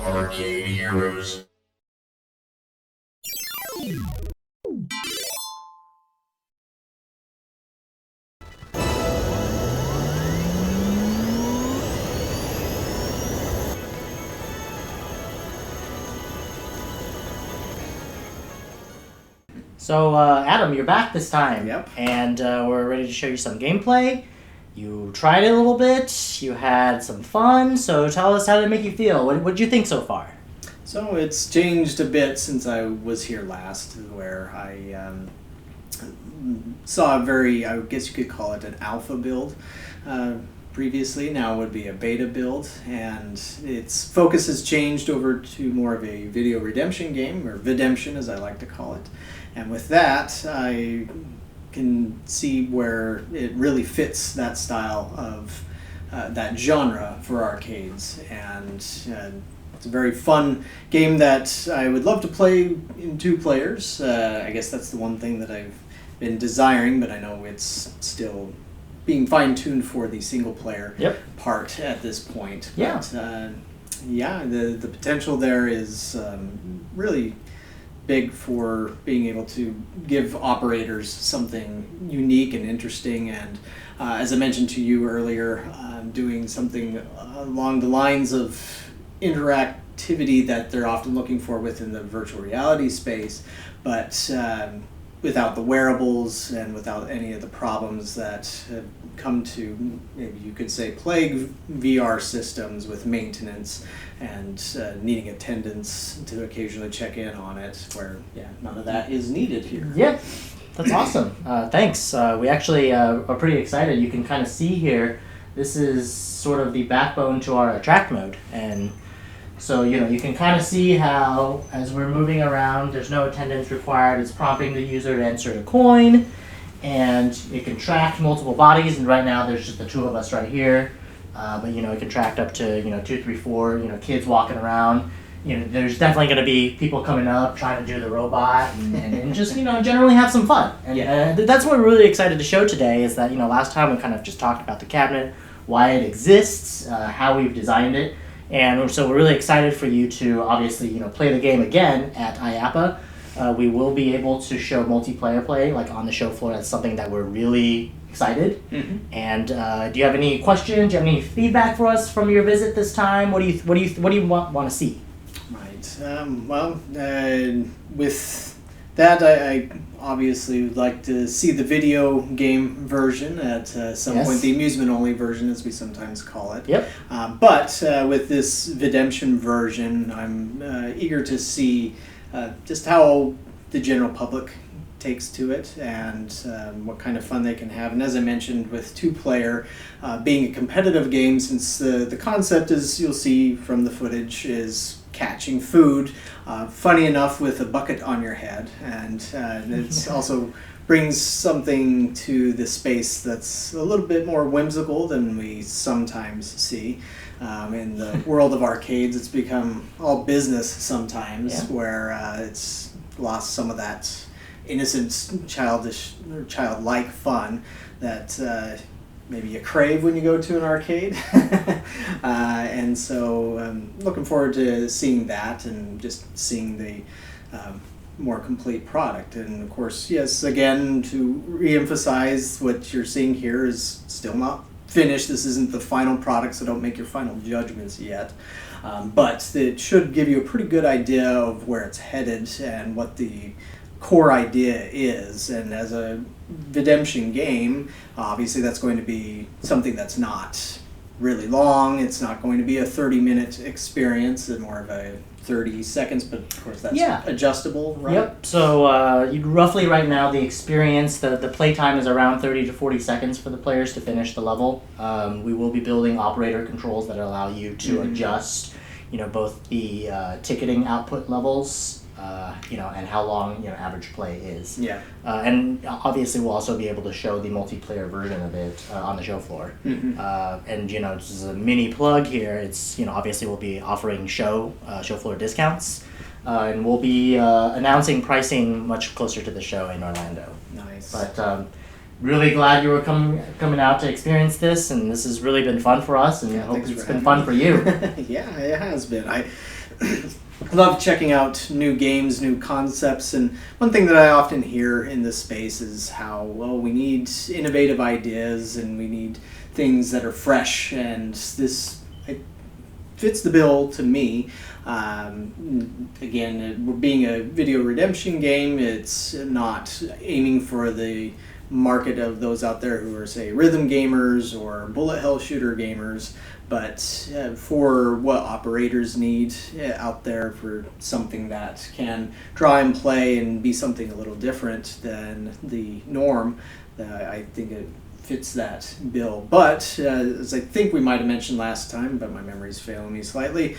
Arcade Heroes. So, Adam, you're back this time. Yep. And we're ready to show you some gameplay. You tried it a little bit. You had some fun. So tell us, how did it make you feel? What did you think so far? So it's changed a bit since I was here last, where I saw a very, I guess you could call it an alpha build previously. Now it would be a beta build, and its focus has changed over to more of a video redemption game, or videmption as I like to call it. And with that, I can see where it really fits that style of that genre for arcades. And it's a very fun game that I would love to play in 2 players. I guess that's the one thing that I've been desiring, but I know it's still being fine-tuned for the single-player part at this point. Yeah. But, yeah, the potential there is really big for being able to give operators something unique and interesting, and as I mentioned to you earlier, doing something along the lines of interactivity that they're often looking for within the virtual reality space, but without the wearables and without any of the problems that have come to, maybe you could say, plague VR systems with maintenance and needing attendance to occasionally check in on it, where none of that is needed here. Yeah, that's awesome. Thanks. We actually are pretty excited. You can kind of see here, this is sort of the backbone to our attract mode. And so, you can kind of see how, as we're moving around, there's no attendance required. It's prompting the user to insert a coin, and it can track multiple bodies. And right now, there's just the 2 of us right here. But, it can track up to, 2, 3, 4, kids walking around. There's definitely going to be people coming up, trying to do the robot, and just, generally have some fun. And that's what we're really excited to show today, is that, last time we kind of just talked about the cabinet, why it exists, how we've designed it. And so we're really excited for you to obviously, play the game again at IAAPA. We will be able to show multiplayer play, like on the show floor. That's something that we're really excited. Mm-hmm. And do you have any questions? Do you have any feedback for us from your visit this time? What do you want to see? Right. With that, I obviously would like to see the video game version at some point, the amusement-only version, as we sometimes call it. Yep. But with this videmption version, I'm eager to see just how the general public takes to it, and what kind of fun they can have. And as I mentioned, with 2-player being a competitive game, since the concept, is, you'll see from the footage, is catching food, funny enough, with a bucket on your head, and it's also brings something to the space that's a little bit more whimsical than we sometimes see. In the world of arcades, it's become all business sometimes, where it's lost some of that innocent, childish, or childlike fun that maybe you crave when you go to an arcade. And so I'm looking forward to seeing that, and just seeing the more complete product. And of course, yes, again, to re-emphasize, what you're seeing here is still not finished. This isn't the final product, so don't make your final judgments yet. But it should give you a pretty good idea of where it's headed and what the core idea is. And as a videmption game, obviously that's going to be something that's not really long. It's not going to be a 30-minute experience, and more of a 30 seconds, but of course that's adjustable, right? Yep. So roughly right now, the experience, the play time is around 30 to 40 seconds for the players to finish the level. We will be building operator controls that allow you to adjust, both the ticketing output levels, and how long average play is. Yeah. And obviously we'll also be able to show the multiplayer version of it on the show floor. Mm-hmm. And this is a mini plug here. It's obviously we'll be offering show floor discounts, and we'll be announcing pricing much closer to the show in Orlando. Nice. But really glad you were coming out to experience this, and this has really been fun for us, and I hope it's been fun for you. Yeah, it has been. love checking out new games, new concepts, and one thing that I often hear in this space is how, well, we need innovative ideas and we need things that are fresh, and this fits the bill to me. Again, being a video redemption game, it's not aiming for the market of those out there who are, say, rhythm gamers or bullet hell shooter gamers, but for what operators need out there for something that can draw and play and be something a little different than the norm. I think it fits that bill. But as I think we might have mentioned last time, but my memory's failing me slightly,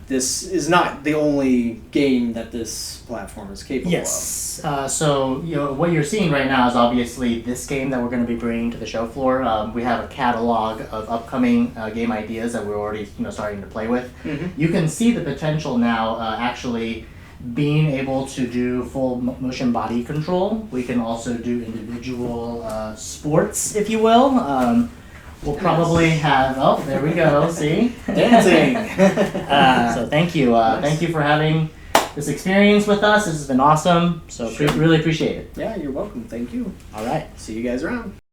this is not the only game that this platform is capable of. Yes. So what you're seeing right now is obviously this game that we're going to be bringing to the show floor. We have a catalog of upcoming game ideas that we're already starting to play with. Mm-hmm. You can see the potential now actually being able to do full motion body control. We can also do individual sports, if you will. We'll probably have, oh, there we go, see? Dancing! So thank you. Thank you for having this experience with us. This has been awesome. So really appreciate it. Yeah, you're welcome. Thank you. All right. See you guys around.